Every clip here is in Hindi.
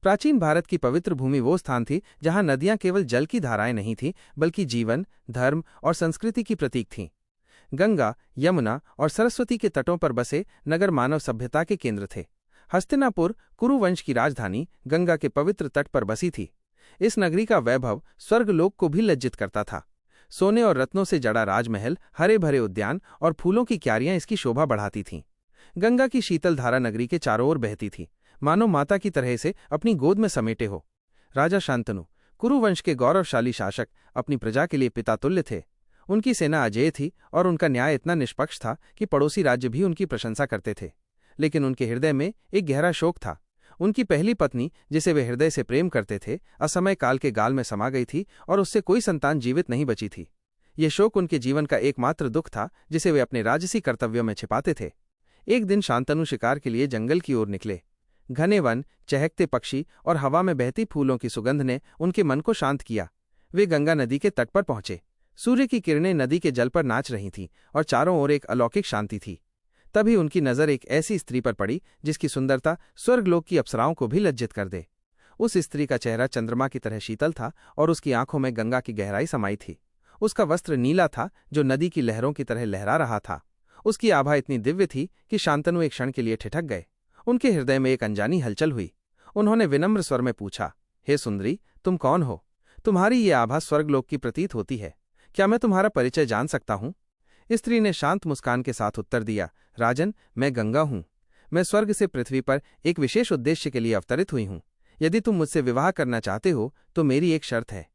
प्राचीन भारत की पवित्र भूमि वो स्थान थी जहां नदियां केवल जल की धाराएं नहीं थीं, बल्कि जीवन, धर्म और संस्कृति की प्रतीक थीं। गंगा, यमुना और सरस्वती के तटों पर बसे नगर मानव सभ्यता के केंद्र थे। हस्तिनापुर, कुरु वंश की राजधानी, गंगा के पवित्र तट पर बसी थी। इस नगरी का वैभव स्वर्गलोक को भी लज्जित करता था। सोने और रत्नों से जड़ा राजमहल, हरे भरे उद्यान और फूलों की क्यारियां इसकी शोभा बढ़ाती थीं। गंगा की शीतल धारा नगरी के चारों ओर बहती थी, मानो माता की तरह से अपनी गोद में समेटे हो। राजा शांतनु, कुरु वंश के गौरवशाली शासक, अपनी प्रजा के लिए पिता तुल्य थे। उनकी सेना अजेय थी और उनका न्याय इतना निष्पक्ष था कि पड़ोसी राज्य भी उनकी प्रशंसा करते थे। लेकिन उनके हृदय में एक गहरा शोक था। उनकी पहली पत्नी, जिसे वे हृदय से प्रेम करते थे, असमय काल के गाल में समा गई थी और उससे कोई संतान जीवित नहीं बची थी। ये शोक उनके जीवन का एकमात्र दुख था, जिसे वे अपने राजसी कर्तव्यों में छिपाते थे। एक दिन शांतनु शिकार के लिए जंगल की ओर निकले। घने वन, चहकते पक्षी और हवा में बहती फूलों की सुगंध ने उनके मन को शांत किया। वे गंगा नदी के तट पर पहुंचे। सूर्य की किरणें नदी के जल पर नाच रही थीं और चारों ओर एक अलौकिक शांति थी। तभी उनकी नजर एक ऐसी स्त्री पर पड़ी जिसकी सुंदरता स्वर्गलोक की अप्सराओं को भी लज्जित कर दे। उस स्त्री का चेहरा चंद्रमा की तरह शीतल था और उसकी आंखों में गंगा की गहराई समाई थी। उसका वस्त्र नीला था, जो नदी की लहरों की तरह लहरा रहा था। उसकी आभा इतनी दिव्य थी कि शांतनु एक क्षण के लिए ठिठक गए। उनके हृदय में एक अनजानी हलचल हुई। उन्होंने विनम्र स्वर में पूछा, हे सुंदरी, तुम कौन हो? तुम्हारी ये आभा स्वर्गलोक की प्रतीत होती है। क्या मैं तुम्हारा परिचय जान सकता हूँ? स्त्री ने शांत मुस्कान के साथ उत्तर दिया, राजन, मैं गंगा हूँ। मैं स्वर्ग से पृथ्वी पर एक विशेष उद्देश्य के लिए अवतरित हुई हूँ। यदि तुम मुझसे विवाह करना चाहते हो तो मेरी एक शर्त है।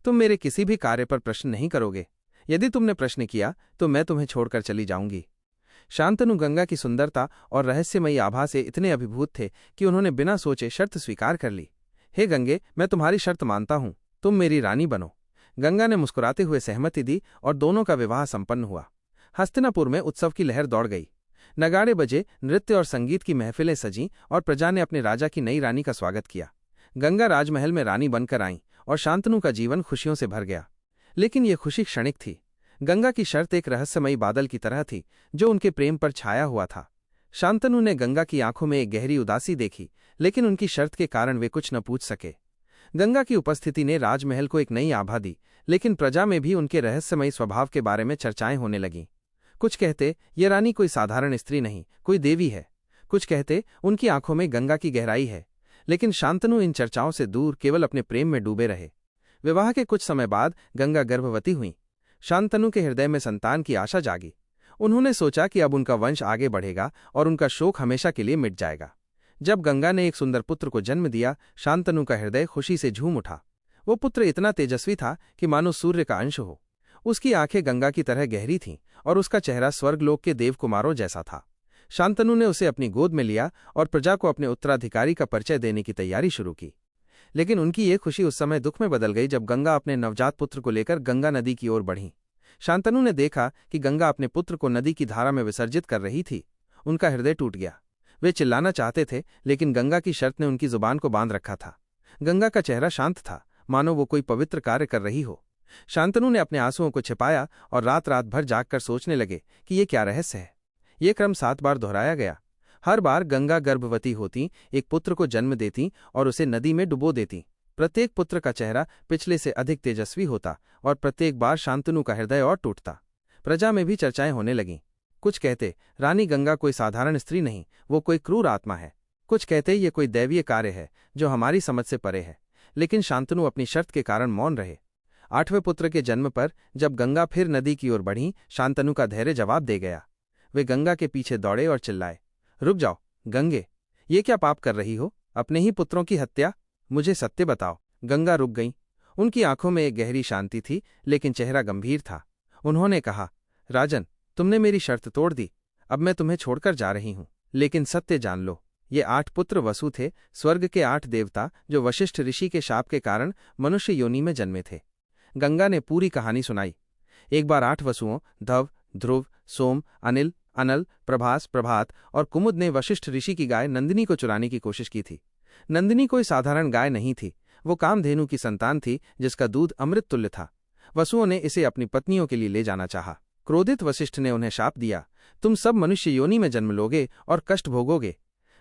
तुम मेरे किसी भी कार्य पर प्रश्न नहीं करोगे। यदि तुमने प्रश्न किया तो मैं तुम्हें छोड़कर चली जाऊंगी। शांतनु गंगा की सुंदरता और रहस्यमयी आभा से इतने अभिभूत थे कि उन्होंने बिना सोचे शर्त स्वीकार कर ली। हे गंगे, मैं तुम्हारी शर्त मानता हूँ, तुम मेरी रानी बनो। गंगा ने मुस्कुराते हुए सहमति दी और दोनों का विवाह संपन्न हुआ। हस्तिनापुर में उत्सव की लहर दौड़ गई। नगाड़े बजे, नृत्य और संगीत की महफिलें सजीं और प्रजा ने अपने राजा की नई रानी का स्वागत किया। गंगा राजमहल में रानी बनकर आईं और शांतनु का जीवन खुशियों से भर गया। लेकिन ये खुशी क्षणिक थी। गंगा की शर्त एक रहस्यमयी बादल की तरह थी, जो उनके प्रेम पर छाया हुआ था। शांतनु ने गंगा की आंखों में एक गहरी उदासी देखी, लेकिन उनकी शर्त के कारण वे कुछ न पूछ सके। गंगा की उपस्थिति ने राजमहल को एक नई आभा दी, लेकिन प्रजा में भी उनके रहस्यमयी स्वभाव के बारे में चर्चाएं होने लगीं। कुछ कहते ये रानी कोई साधारण स्त्री नहीं, कोई देवी है। कुछ कहते उनकी आंखों में गंगा की गहराई है। लेकिन शांतनु इन चर्चाओं से दूर केवल अपने प्रेम में डूबे रहे। विवाह के कुछ समय बाद गंगा गर्भवती हुई। शांतनु के हृदय में संतान की आशा जागी। उन्होंने सोचा कि अब उनका वंश आगे बढ़ेगा और उनका शोक हमेशा के लिए मिट जाएगा। जब गंगा ने एक सुंदर पुत्र को जन्म दिया, शांतनु का हृदय खुशी से झूम उठा। वो पुत्र इतना तेजस्वी था कि मानो सूर्य का अंश हो। उसकी आंखें गंगा की तरह गहरी थीं और उसका चेहरा स्वर्गलोक के देवकुमारों जैसा था। शांतनु ने उसे अपनी गोद में लिया और प्रजा को अपने उत्तराधिकारी का परिचय देने की तैयारी शुरू की। लेकिन उनकी ये खुशी उस समय दुख में बदल गई जब गंगा अपने नवजात पुत्र को लेकर गंगा नदी की ओर बढ़ी। शांतनु ने देखा कि गंगा अपने पुत्र को नदी की धारा में विसर्जित कर रही थी। उनका हृदय टूट गया। वे चिल्लाना चाहते थे, लेकिन गंगा की शर्त ने उनकी जुबान को बांध रखा था। गंगा का चेहरा शांत था, मानो वो कोई पवित्र कार्य कर रही हो। शांतनु ने अपने आंसुओं को छिपाया और रात रात भर जागकर सोचने लगे कि ये क्या रहस्य है। ये क्रम 7 बार दोहराया गया। हर बार गंगा गर्भवती होती, एक पुत्र को जन्म देती और उसे नदी में डुबो देती। प्रत्येक पुत्र का चेहरा पिछले से अधिक तेजस्वी होता और प्रत्येक बार शांतनु का हृदय और टूटता। प्रजा में भी चर्चाएं होने लगीं। कुछ कहते रानी गंगा कोई साधारण स्त्री नहीं, वो कोई क्रूर आत्मा है। कुछ कहते ये कोई दैवीय कार्य है जो हमारी समझ से परे है। लेकिन शांतनु अपनी शर्त के कारण मौन रहे। 8वें पुत्र के जन्म पर जब गंगा फिर नदी की ओर बढ़ी, शांतनु का धैर्य जवाब दे गया। वे गंगा के पीछे दौड़े और चिल्लाए, रुक जाओ गंगे, ये क्या पाप कर रही हो? अपने ही पुत्रों की हत्या? मुझे सत्य बताओ। गंगा रुक गईं। उनकी आंखों में एक गहरी शांति थी, लेकिन चेहरा गंभीर था। उन्होंने कहा, राजन, तुमने मेरी शर्त तोड़ दी। अब मैं तुम्हें छोड़कर जा रही हूं। लेकिन सत्य जान लो, ये 8 पुत्र वसु थे, स्वर्ग के 8 देवता, जो वशिष्ठ ऋषि के शाप के कारण मनुष्य योनि में जन्मे थे। गंगा ने पूरी कहानी सुनाई। एक बार 8 वसुओं, धव, ध्रुव, सोम, अनिल, अनल, प्रभास, प्रभात और कुमुद ने वशिष्ठ ऋषि की गाय नंदिनी को चुराने की कोशिश की थी। नंदिनी कोई साधारण गाय नहीं थी, वो कामधेनु की संतान थी जिसका दूध अमृत तुल्य था। वसुओं ने इसे अपनी पत्नियों के लिए ले जाना चाहा। क्रोधित वशिष्ठ ने उन्हें शाप दिया, तुम सब मनुष्य योनि में जन्म लोगे और कष्ट भोगोगे।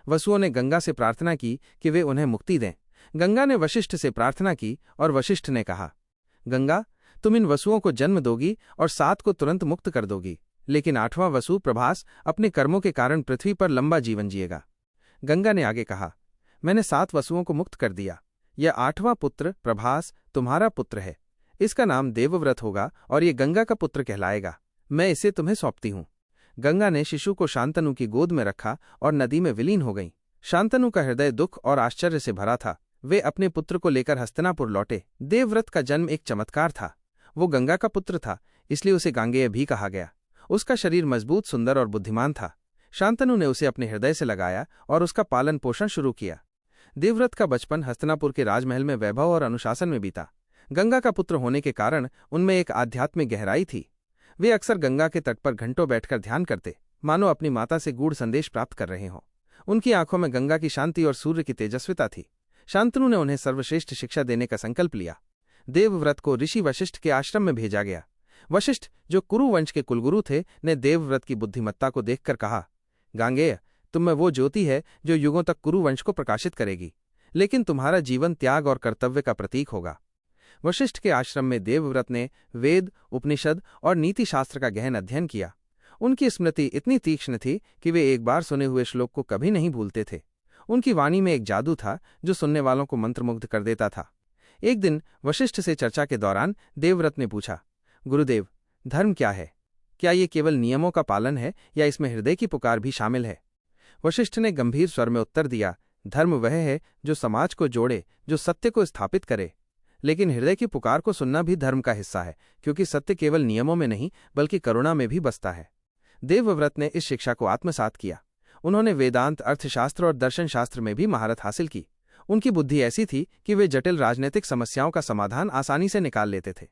वसुओं ने गंगा से प्रार्थना की कि वे उन्हें मुक्ति दें, गंगा ने वशिष्ठ से प्रार्थना की और वशिष्ठ ने कहा, गंगा, तुम इन वसुओं को जन्म दोगी और 7 को तुरंत मुक्त कर दोगी, लेकिन 8वां वसु प्रभास अपने कर्मों के कारण पृथ्वी पर लंबा जीवन जिएगा। गंगा ने आगे कहा, मैंने 7 वसुओं को मुक्त कर दिया। यह 8वां पुत्र प्रभास तुम्हारा पुत्र है। इसका नाम देवव्रत होगा और ये गंगा का पुत्र कहलाएगा। मैं इसे तुम्हें सौंपती हूँ। गंगा ने शिशु को शांतनु की गोद में रखा और नदी में विलीन हो गई। शांतनु का हृदय दुख और आश्चर्य से भरा था। वे अपने पुत्र को लेकर हस्तिनापुर लौटे। देवव्रत का जन्म एक चमत्कार था। वो गंगा का पुत्र था, इसलिए उसे गांगेय भी कहा गया। उसका शरीर मजबूत, सुंदर और बुद्धिमान था। शांतनु ने उसे अपने हृदय से लगाया और उसका पालन पोषण शुरू किया। देवव्रत का बचपन हस्तिनापुर के राजमहल में वैभव और अनुशासन में बीता। गंगा का पुत्र होने के कारण उनमें एक आध्यात्मिक गहराई थी। वे अक्सर गंगा के तट पर घंटों बैठकर ध्यान करते, मानो अपनी माता से गूढ़ संदेश प्राप्त कर रहे हों। उनकी आंखों में गंगा की शांति और सूर्य की तेजस्विता थी। शांतनु ने उन्हें सर्वश्रेष्ठ शिक्षा देने का संकल्प लिया। देवव्रत को ऋषि वशिष्ठ के आश्रम में भेजा गया। वशिष्ठ, जो कुरु वंश के कुलगुरु थे, ने देवव्रत की बुद्धिमत्ता को देखकर कहा, गांगेय, तुम में वो ज्योति है जो युगों तक कुरु वंश को प्रकाशित करेगी, लेकिन तुम्हारा जीवन त्याग और कर्तव्य का प्रतीक होगा। वशिष्ठ के आश्रम में देवव्रत ने वेद, उपनिषद और नीति शास्त्र का गहन अध्ययन किया। उनकी स्मृति इतनी तीक्ष्ण थी कि वे एक बार सुने हुए श्लोक को कभी नहीं भूलते थे। उनकी वाणी में एक जादू था जो सुनने वालों को मंत्रमुग्ध कर देता था। एक दिन वशिष्ठ से चर्चा के दौरान देवव्रत ने पूछा, गुरुदेव, धर्म क्या है? क्या ये केवल नियमों का पालन है या इसमें हृदय की पुकार भी शामिल है? वशिष्ठ ने गंभीर स्वर में उत्तर दिया, धर्म वह है जो समाज को जोड़े, जो सत्य को स्थापित करे। लेकिन हृदय की पुकार को सुनना भी धर्म का हिस्सा है, क्योंकि सत्य केवल नियमों में नहीं बल्कि करुणा में भी बसता है। देवव्रत ने इस शिक्षा को आत्मसात किया। उन्होंने वेदांत, अर्थशास्त्र और दर्शनशास्त्र में भी महारत हासिल की। उनकी बुद्धि ऐसी थी कि वे जटिल राजनीतिक समस्याओं का समाधान आसानी से निकाल लेते थे।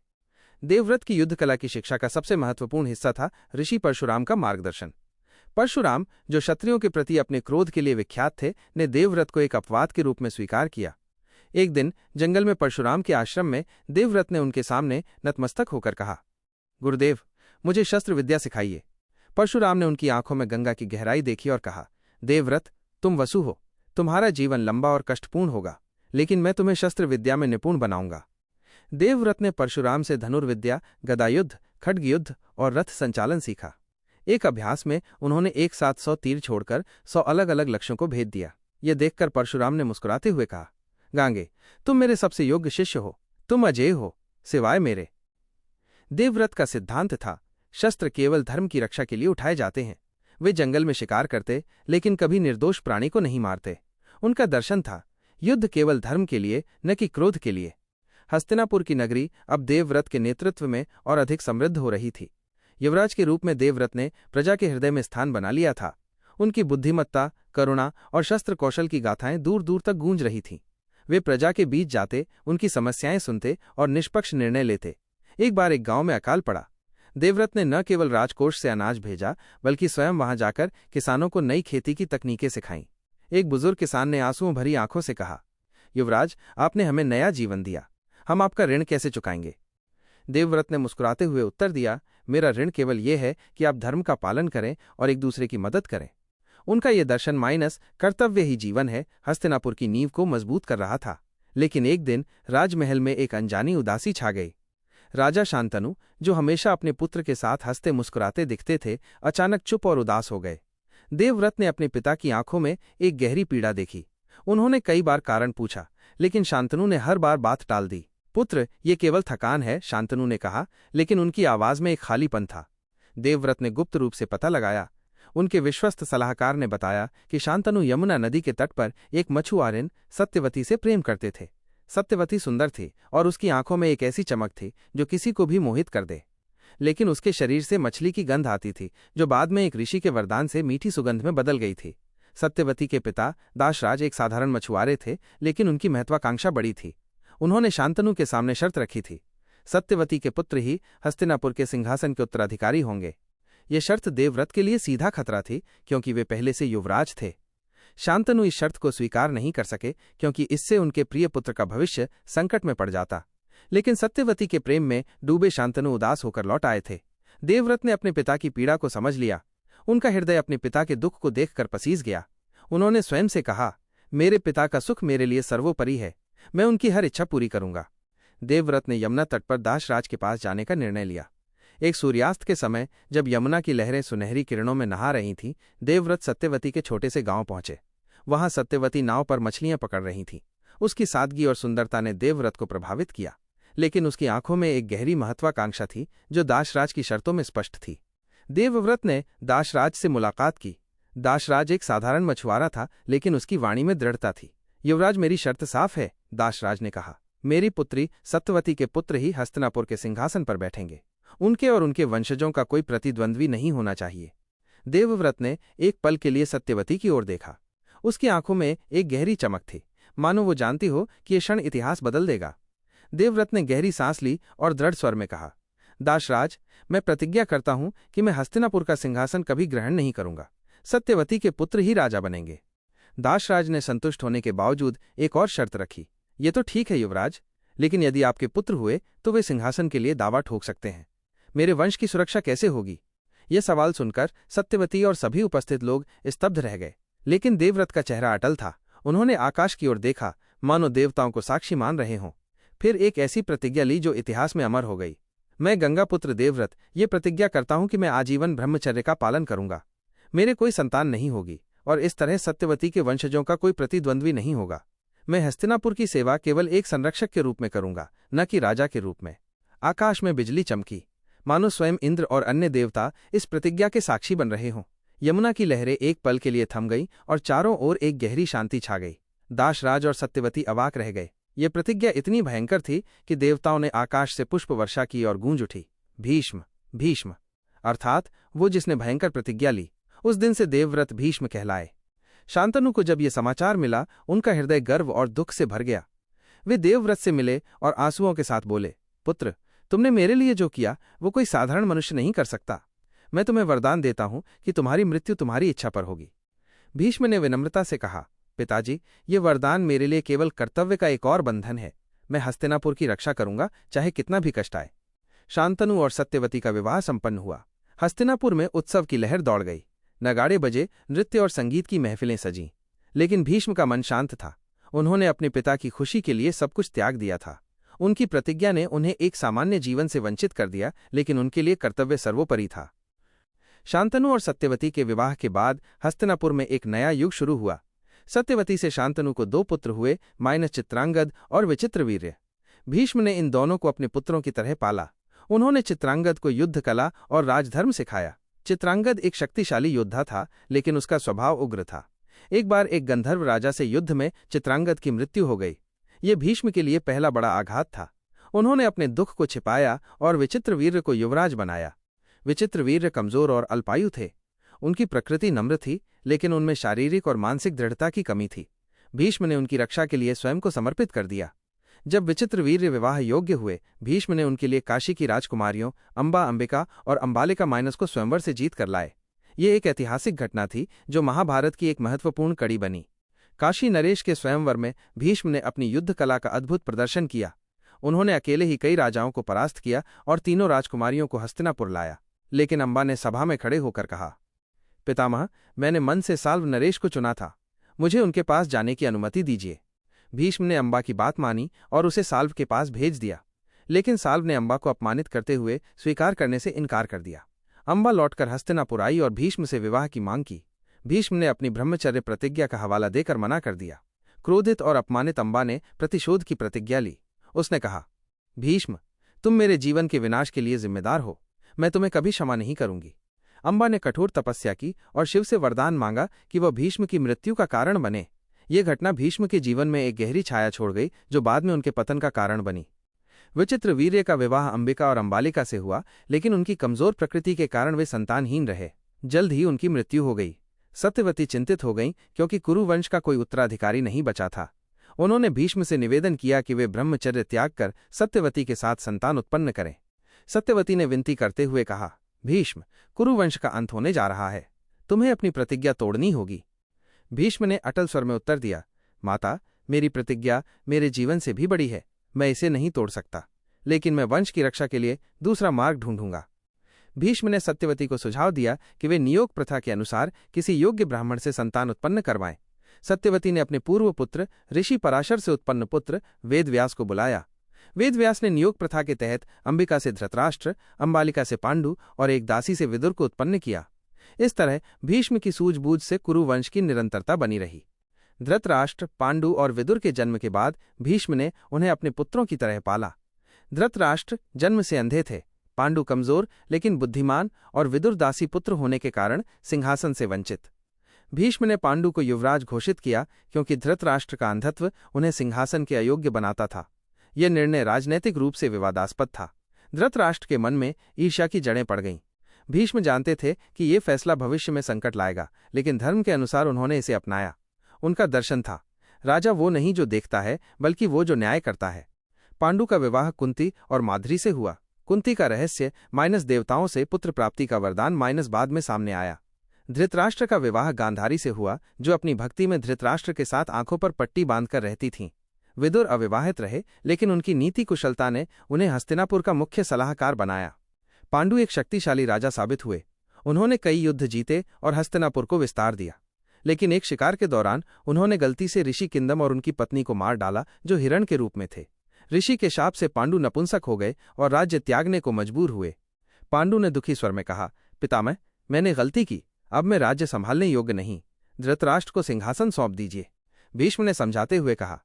देवव्रत की युद्ध कला की शिक्षा का सबसे महत्वपूर्ण हिस्सा था ऋषि परशुराम का मार्गदर्शन। परशुराम, जो क्षत्रियों के प्रति अपने क्रोध के लिए विख्यात थे, ने देवव्रत को एक अपवाद के रूप में स्वीकार किया। एक दिन जंगल में परशुराम के आश्रम में देवव्रत ने उनके सामने नतमस्तक होकर कहा, गुरुदेव, मुझे शस्त्र विद्या सिखाइए। परशुराम ने उनकी आंखों में गंगा की गहराई देखी और कहा, देवव्रत, तुम वसु हो, तुम्हारा जीवन लंबा और कष्टपूर्ण होगा, लेकिन मैं तुम्हें शस्त्र विद्या में निपुण बनाऊंगा। देवव्रत ने परशुराम से धनुर्विद्या, गदायुद्ध, खड्गयुद्ध और रथ संचालन सीखा। एक अभ्यास में उन्होंने एक साथ 100 तीर छोड़कर 100 अलग अलग लक्ष्यों को भेद दिया। यह देखकर परशुराम ने मुस्कुराते हुए कहा, गांगे, तुम मेरे सबसे योग्य शिष्य हो, तुम अजेय हो, सिवाय मेरे। देवव्रत का सिद्धांत था, शस्त्र केवल धर्म की रक्षा के लिए उठाए जाते हैं। वे जंगल में शिकार करते, लेकिन कभी निर्दोष प्राणी को नहीं मारते। उनका दर्शन था, युद्ध केवल धर्म के लिए, न कि क्रोध के लिए। हस्तिनापुर की नगरी अब देवव्रत के नेतृत्व में और अधिक समृद्ध हो रही थी। युवराज के रूप में देवव्रत ने प्रजा के हृदय में स्थान बना लिया था। उनकी बुद्धिमत्ता, करुणा और शस्त्र कौशल की गाथाएं दूर दूर तक गूंज रही थीं। वे प्रजा के बीच जाते, उनकी समस्याएं सुनते और निष्पक्ष निर्णय लेते। एक बार एक गांव में अकाल पड़ा। देवव्रत ने न केवल राजकोष से अनाज भेजा, बल्कि स्वयं वहां जाकर किसानों को नई खेती की तकनीकें सिखाईं। एक बुजुर्ग किसान ने आंसुओं भरी आंखों से कहा, युवराज, आपने हमें नया जीवन दिया, हम आपका ऋण कैसे चुकाएंगे? देवव्रत ने मुस्कुराते हुए उत्तर दिया, मेरा ऋण केवल ये है कि आप धर्म का पालन करें और एक दूसरे की मदद करें। उनका ये दर्शन माइनस कर्तव्य ही जीवन है हस्तिनापुर की नींव को मजबूत कर रहा था। लेकिन एक दिन राजमहल में एक अनजानी उदासी छा गई। राजा शांतनु, जो हमेशा अपने पुत्र के साथ हंसते मुस्कुराते दिखते थे, अचानक चुप और उदास हो गए। देवव्रत ने अपने पिता की आंखों में एक गहरी पीड़ा देखी। उन्होंने कई बार कारण पूछा, लेकिन शांतनु ने हर बार बात टाल दी। पुत्र, ये केवल थकान है, शांतनु ने कहा, लेकिन उनकी आवाज में एक खालीपन था। देवव्रत ने गुप्त रूप से पता लगाया। उनके विश्वस्त सलाहकार ने बताया कि शांतनु यमुना नदी के तट पर एक मछुआरिन सत्यवती से प्रेम करते थे। सत्यवती सुंदर थी और उसकी आंखों में एक ऐसी चमक थी जो किसी को भी मोहित कर दे। लेकिन उसके शरीर से मछली की गंध आती थी, जो बाद में एक ऋषि के वरदान से मीठी सुगंध में बदल गई थी। सत्यवती के पिता दाशराज एक साधारण मछुआरे थे, लेकिन उनकी महत्वाकांक्षा बड़ी थी। उन्होंने शांतनु के सामने शर्त रखी थी, सत्यवती के पुत्र ही हस्तिनापुर के सिंहासन के उत्तराधिकारी होंगे। ये शर्त देवव्रत के लिए सीधा खतरा थी, क्योंकि वे पहले से युवराज थे। शांतनु इस शर्त को स्वीकार नहीं कर सके, क्योंकि इससे उनके प्रिय पुत्र का भविष्य संकट में पड़ जाता। लेकिन सत्यवती के प्रेम में डूबे शांतनु उदास होकर लौट आए थे। देवव्रत ने अपने पिता की पीड़ा को समझ लिया। उनका हृदय अपने पिता के दुख को देखकर पसीज गया। उन्होंने स्वयं से कहा, मेरे पिता का सुख मेरे लिए सर्वोपरि है, मैं उनकी हर इच्छा पूरी करूंगा। देवव्रत ने यमुना तट पर दासराज के पास जाने का निर्णय लिया। एक सूर्यास्त के समय जब यमुना की लहरें सुनहरी किरणों में नहा रही थीं, देवव्रत सत्यवती के छोटे से गांव पहुंचे। वहां सत्यवती नाव पर मछलियां पकड़ रही थीं। उसकी सादगी और सुंदरता ने देवव्रत को प्रभावित किया, लेकिन उसकी आंखों में एक गहरी महत्वाकांक्षा थी जो दासराज की शर्तों में स्पष्ट थी। देवव्रत ने दासराज से मुलाकात की। दासराज एक साधारण मछुआरा था, लेकिन उसकी वाणी में दृढ़ता थी। युवराज, मेरी शर्त साफ है, दासराज ने कहा। मेरी पुत्री सत्यवती के पुत्र ही हस्तिनापुर के सिंहासन पर बैठेंगे। उनके और उनके वंशजों का कोई प्रतिद्वंद्वी नहीं होना चाहिए। देवव्रत ने एक पल के लिए सत्यवती की ओर देखा। उसकी आंखों में एक गहरी चमक थी, मानो वो जानती हो कि ये क्षण इतिहास बदल देगा। देवव्रत ने गहरी सांस ली और दृढ़ स्वर में कहा, दासराज, मैं प्रतिज्ञा करता हूं कि मैं हस्तिनापुर का सिंहासन कभी ग्रहण नहीं करूंगा। सत्यवती के पुत्र ही राजा बनेंगे। दासराज ने संतुष्ट होने के बावजूद एक और शर्त रखी। ये तो ठीक है युवराज, लेकिन यदि आपके पुत्र हुए तो वे सिंहासन के लिए दावा ठोक सकते हैं। मेरे वंश की सुरक्षा कैसे होगी? यह सवाल सुनकर सत्यवती और सभी उपस्थित लोग स्तब्ध रह गए, लेकिन देवव्रत का चेहरा अटल था। उन्होंने आकाश की ओर देखा, मानो देवताओं को साक्षी मान रहे हों। फिर एक ऐसी प्रतिज्ञा ली जो इतिहास में अमर हो गई। मैं गंगापुत्र देवव्रत ये प्रतिज्ञा करता हूं कि मैं आजीवन ब्रह्मचर्य का पालन करूंगा। मेरे कोई संतान नहीं होगी और इस तरह सत्यवती के वंशजों का कोई प्रतिद्वंद्वी नहीं होगा। मैं हस्तिनापुर की सेवा केवल एक संरक्षक के रूप में करूंगा, न कि राजा के रूप में। आकाश में बिजली चमकी, मानो स्वयं इंद्र और अन्य देवता इस प्रतिज्ञा के साक्षी बन रहे हों। यमुना की लहरें एक पल के लिए थम गईं और चारों ओर एक गहरी शांति छा गई। दासराज और सत्यवती अवाक रह गए। ये प्रतिज्ञा इतनी भयंकर थी कि देवताओं ने आकाश से पुष्प वर्षा की और गूंज उठी, भीष्म भीष्म। अर्थात वो जिसने भयंकर प्रतिज्ञा ली, उस दिन से देवव्रत भीष्म कहलाए। शांतनु को जब ये समाचार मिला, उनका हृदय गर्व और दुख से भर गया। वे देवव्रत से मिले और आंसुओं के साथ बोले, पुत्र, तुमने मेरे लिए जो किया वो कोई साधारण मनुष्य नहीं कर सकता। मैं तुम्हें वरदान देता हूं कि तुम्हारी मृत्यु तुम्हारी इच्छा पर होगी। भीष्म ने विनम्रता से कहा, पिताजी, ये वरदान मेरे लिए केवल कर्तव्य का एक और बंधन है। मैं हस्तिनापुर की रक्षा करूंगा, चाहे कितना भी कष्ट आए। शांतनु और सत्यवती का विवाह संपन्न हुआ। हस्तिनापुर में उत्सव की लहर दौड़ गई। नगाड़े बजे, नृत्य और संगीत की महफिलें सजीं। लेकिन भीष्म का मन शांत था। उन्होंने अपने पिता की खुशी के लिए सब कुछ त्याग दिया था। उनकी प्रतिज्ञा ने उन्हें एक सामान्य जीवन से वंचित कर दिया, लेकिन उनके लिए कर्तव्य सर्वोपरि था। शांतनु और सत्यवती के विवाह के बाद हस्तिनापुर में एक नया युग शुरू हुआ। सत्यवती से शांतनु को 2 पुत्र हुए, माइनस चित्रांगद और विचित्रवीर्य। भीष्म ने इन दोनों को अपने पुत्रों की तरह पाला। उन्होंने चित्रांगद को युद्ध कला और राजधर्म सिखाया। चित्रांगद एक शक्तिशाली योद्धा था, लेकिन उसका स्वभाव उग्र था। एक बार एक गंधर्व राजा से युद्ध में चित्रांगद की मृत्यु हो गई। ये भीष्म के लिए पहला बड़ा आघात था। उन्होंने अपने दुख को छिपाया और विचित्रवीर्य को युवराज बनाया। विचित्रवीर्य कमजोर और अल्पायु थे। उनकी प्रकृति नम्र थी, लेकिन उनमें शारीरिक और मानसिक दृढ़ता की कमी थी। भीष्म ने उनकी रक्षा के लिए स्वयं को समर्पित कर दिया। जब विचित्रवीर्य विवाह योग्य हुए, भीष्म ने उनके लिए काशी की राजकुमारियों अंबा, अंबिका और अंबालिका माइनस को स्वयंवर से जीत कर लाए। ये एक ऐतिहासिक घटना थी जो महाभारत की एक महत्वपूर्ण कड़ी बनी। काशी नरेश के स्वयंवर में भीष्म ने अपनी युद्ध कला का अद्भुत प्रदर्शन किया। उन्होंने अकेले ही कई राजाओं को परास्त किया और तीनों राजकुमारियों को हस्तिनापुर लाया। लेकिन अंबा ने सभा में खड़े होकर कहा, पितामह, मैंने मन से साल्व नरेश को चुना था। मुझे उनके पास जाने की अनुमति दीजिए। भीष्म ने अंबा की बात मानी और उसे साल्व के पास भेज दिया। लेकिन साल्व ने अंबा को अपमानित करते हुए स्वीकार करने से इनकार कर दिया। अंबा लौटकर हस्तिनापुर आई और भीष्म से विवाह की मांग की। भीष्म ने अपनी ब्रह्मचर्य प्रतिज्ञा का हवाला देकर मना कर दिया। क्रोधित और अपमानित अंबा ने प्रतिशोध की प्रतिज्ञा ली। उसने कहा, भीष्म, तुम मेरे जीवन के विनाश के लिए जिम्मेदार हो। मैं तुम्हें कभी क्षमा नहीं करूंगी। अंबा ने कठोर तपस्या की और शिव से वरदान मांगा कि वह भीष्म की मृत्यु का कारण बने। ये घटना भीष्म के जीवन में एक गहरी छाया छोड़ गई, जो बाद में उनके पतन का कारण बनी। विचित्रवीर्य का विवाह अंबिका और अंबालिका से हुआ, लेकिन उनकी कमजोर प्रकृति के कारण वे संतानहीन रहे। जल्द ही उनकी मृत्यु हो गई। सत्यवती चिंतित हो गईं, क्योंकि कुरुवंश का कोई उत्तराधिकारी नहीं बचा था। उन्होंने भीष्म से निवेदन किया कि वे ब्रह्मचर्य त्याग कर सत्यवती के साथ संतान उत्पन्न करें। सत्यवती ने विनती करते हुए कहा, भीष्म, कुरुवंश का अंत होने जा रहा है। तुम्हें अपनी प्रतिज्ञा तोड़नी होगी। भीष्म ने अटल स्वर में उत्तर दिया, माता, मेरी प्रतिज्ञा मेरे जीवन से भी बड़ी है। मैं इसे नहीं तोड़ सकता, लेकिन मैं वंश की रक्षा के लिए दूसरा मार्ग ढूंढूंगा। भीष्म ने सत्यवती को सुझाव दिया कि वे नियोग प्रथा के अनुसार किसी योग्य ब्राह्मण से संतान उत्पन्न करवाएं। सत्यवती ने अपने पूर्व पुत्र ऋषि पराशर से उत्पन्न पुत्र वेदव्यास को बुलाया। वेदव्यास ने नियोग प्रथा के तहत अंबिका से धृतराष्ट्र, अंबालिका से पांडु और एक दासी से विदुर को उत्पन्न किया। इस तरह भीष्म की सूझबूझ से कुरु वंश की निरंतरता बनी रही। धृतराष्ट्र, पांडु और विदुर के जन्म के बाद भीष्म ने उन्हें अपने पुत्रों की तरह पाला। धृतराष्ट्र जन्म से अंधे थे, पांडु कमजोर लेकिन बुद्धिमान और विदुर दासी पुत्र होने के कारण सिंहासन से वंचित। भीष्म ने पांडु को युवराज घोषित किया क्योंकि धृतराष्ट्र का अंधत्व उन्हें सिंहासन के अयोग्य बनाता था। यह निर्णय राजनैतिक रूप से विवादास्पद था। धृतराष्ट्र के मन में ईर्ष्या की जड़ें पड़ गईं। भीष्म जानते थे कि ये फैसला भविष्य में संकट लाएगा, लेकिन धर्म के अनुसार उन्होंने इसे अपनाया। उनका दर्शन था, राजा वो नहीं जो देखता है, बल्कि वो जो न्याय करता है। पांडु का विवाह कुंती और माद्री से हुआ। कुंती का रहस्य माइनस देवताओं से पुत्र प्राप्ति का वरदान माइनस बाद में सामने आया। धृतराष्ट्र का विवाह गांधारी से हुआ, जो अपनी भक्ति में धृतराष्ट्र के साथ आंखों पर पट्टी बांधकर रहती थीं। विदुर अविवाहित रहे, लेकिन उनकी नीति कुशलता ने उन्हें हस्तिनापुर का मुख्य सलाहकार बनाया। पांडु एक शक्तिशाली राजा साबित हुए। उन्होंने कई युद्ध जीते और हस्तिनापुर को विस्तार दिया, लेकिन एक शिकार के दौरान उन्होंने गलती से ऋषि किंदम और उनकी पत्नी को मार डाला, जो हिरण के रूप में थे। ऋषि के शाप से पांडु नपुंसक हो गए और राज्य त्यागने को मजबूर हुए। पांडु ने दुखी स्वर में कहा, पितामह, मैंने गलती की, अब मैं राज्य संभालने योग्य नहीं। धृतराष्ट्र को सिंहासन सौंप दीजिए। भीष्म ने समझाते हुए कहा,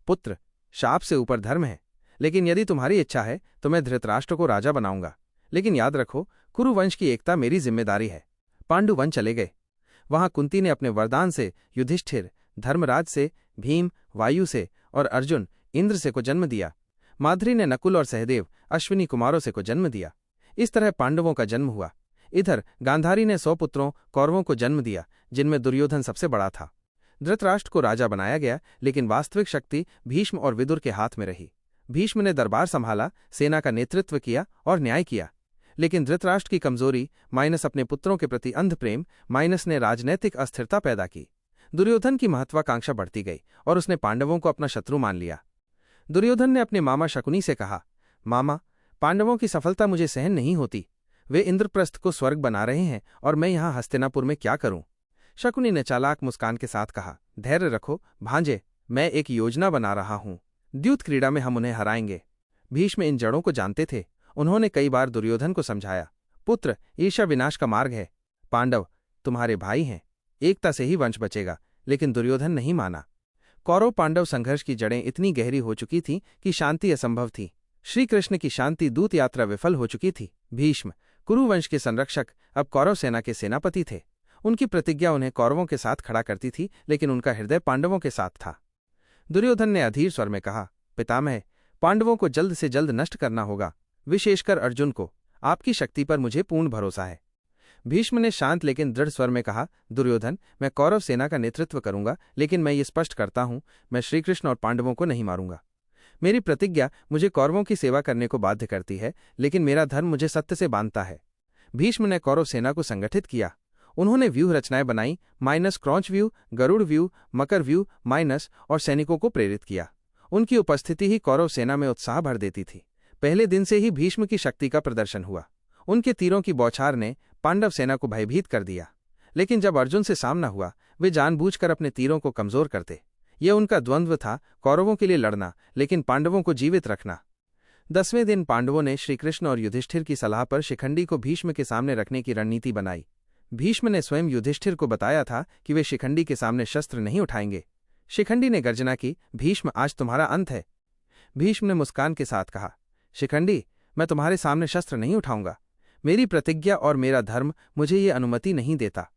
पुत्र, शाप से ऊपर धर्म है, लेकिन यदि तुम्हारी इच्छा है तो मैं धृतराष्ट्र को राजा बनाऊंगा। लेकिन याद रखो, कुरु वंश की एकता मेरी जिम्मेदारी है। पांडु वन चले गए। वहां कुंती ने अपने वरदान से युधिष्ठिर, धर्मराज से, भीम, वायु से और अर्जुन, इंद्र से को जन्म दिया। माद्री ने नकुल और सहदेव, अश्विनी कुमारों से को जन्म दिया। इस तरह पांडवों का जन्म हुआ। इधर गांधारी ने 100 पुत्रों कौरवों को जन्म दिया, जिनमें दुर्योधन सबसे बड़ा था। धृतराष्ट्र को राजा बनाया गया, लेकिन वास्तविक शक्ति भीष्म और विदुर के हाथ में रही। भीष्म ने दरबार संभाला, सेना का नेतृत्व किया और न्याय किया, लेकिन धृतराष्ट्र की कमजोरी माइनस अपने पुत्रों के प्रति अंध प्रेम माइनस ने राजनैतिक अस्थिरता पैदा की। दुर्योधन की महत्वाकांक्षा बढ़ती गई और उसने पांडवों को अपना शत्रु मान लिया। दुर्योधन ने अपने मामा शकुनी से कहा, मामा, पांडवों की सफलता मुझे सहन नहीं होती। वे इंद्रप्रस्थ को स्वर्ग बना रहे हैं और मैं यहाँ हस्तिनापुर में क्या करूं? शकुनी ने चालाक मुस्कान के साथ कहा, धैर्य रखो भांजे, मैं एक योजना बना रहा हूं। द्यूत क्रीड़ा में हम उन्हें हराएंगे। भीष्म इन जड़ों को जानते थे। उन्होंने कई बार दुर्योधन को समझाया, पुत्र, ईर्ष्या विनाश का मार्ग है। पांडव तुम्हारे भाई हैं, एकता से ही वंश बचेगा। लेकिन दुर्योधन नहीं माना। कौरव पांडव संघर्ष की जड़ें इतनी गहरी हो चुकी थीं कि शांति असंभव थी। श्री कृष्ण की शांति दूत यात्रा विफल हो चुकी थी। भीष्म, कुरुवंश के संरक्षक, अब कौरव सेना के सेनापति थे। उनकी प्रतिज्ञा उन्हें कौरवों के साथ खड़ा करती थी, लेकिन उनका हृदय पांडवों के साथ था। दुर्योधन ने अधीर स्वर में कहा, पितामह, पांडवों को जल्द से जल्द नष्ट करना होगा, विशेषकर अर्जुन को। आपकी शक्ति पर मुझे पूर्ण भरोसा है। भीष्म ने शांत लेकिन दृढ़ स्वर में कहा, दुर्योधन, मैं कौरव सेना का नेतृत्व करूंगा, लेकिन मैं ये स्पष्ट करता हूं, मैं श्रीकृष्ण और पांडवों को नहीं मारूंगा। मेरी प्रतिज्ञा मुझे कौरवों की सेवा करने को बाध्य करती है, लेकिन मेरा धर्म मुझे सत्य से बांधता है। भीष्म ने कौरव सेना को संगठित किया। उन्होंने व्यूह रचनाएं बनाई, माइनस क्रौंच व्यू, गरुड़ व्यू, मकर व्यू माइनस, और सैनिकों को प्रेरित किया। उनकी उपस्थिति ही कौरव सेना में उत्साह भर देती थी। पहले दिन से ही भीष्म की शक्ति का प्रदर्शन हुआ। उनके तीरों की बौछार ने पांडव सेना को भयभीत कर दिया। लेकिन जब अर्जुन से सामना हुआ, वे जानबूझकर अपने तीरों को कमजोर करते। यह उनका द्वंद्व था, कौरवों के लिए लड़ना, लेकिन पांडवों को जीवित रखना। 10वें दिन पांडवों ने श्रीकृष्ण और युधिष्ठिर की सलाह पर शिखंडी को भीष्म के सामने रखने की रणनीति बनाई। भीष्म ने स्वयं युधिष्ठिर को बताया था कि वे शिखंडी के सामने शस्त्र नहीं उठाएंगे। शिखंडी ने गर्जना की, भीष्म, आज तुम्हारा अंत है। भीष्म ने मुस्कान के साथ कहा, शिखंडी, मैं तुम्हारे सामने शस्त्र नहीं उठाऊंगा। मेरी प्रतिज्ञा और मेरा धर्म मुझे ये अनुमति नहीं देता।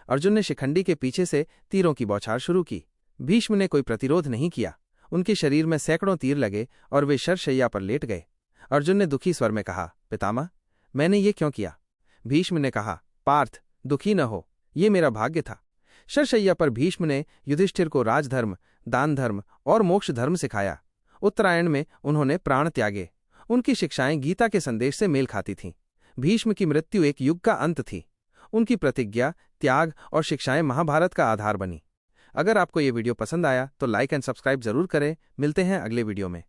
अर्जुन ने शिखंडी के पीछे से तीरों की बौछार शुरू की। भीष्म ने कोई प्रतिरोध नहीं किया। उनके शरीर में सैकड़ों तीर लगे और वे शरशैया पर लेट गए। अर्जुन ने दुखी स्वर में कहा, पितामह, मैंने ये क्यों किया? भीष्म ने कहा, पार्थ, दुखी न हो, ये मेरा भाग्य था। शरशैया पर भीष्म ने युधिष्ठिर को राजधर्म, दान धर्म और मोक्ष धर्म सिखाया। उत्तरायण में उन्होंने प्राण त्यागे। उनकी शिक्षाएं गीता के संदेश से मेल खाती थीं। भीष्म की मृत्यु एक युग का अंत थी। उनकी प्रतिज्ञा, त्याग और शिक्षाएं महाभारत का आधार बनी। अगर आपको ये वीडियो पसंद आया तो लाइक एंड सब्सक्राइब जरूर करें। मिलते हैं अगले वीडियो में।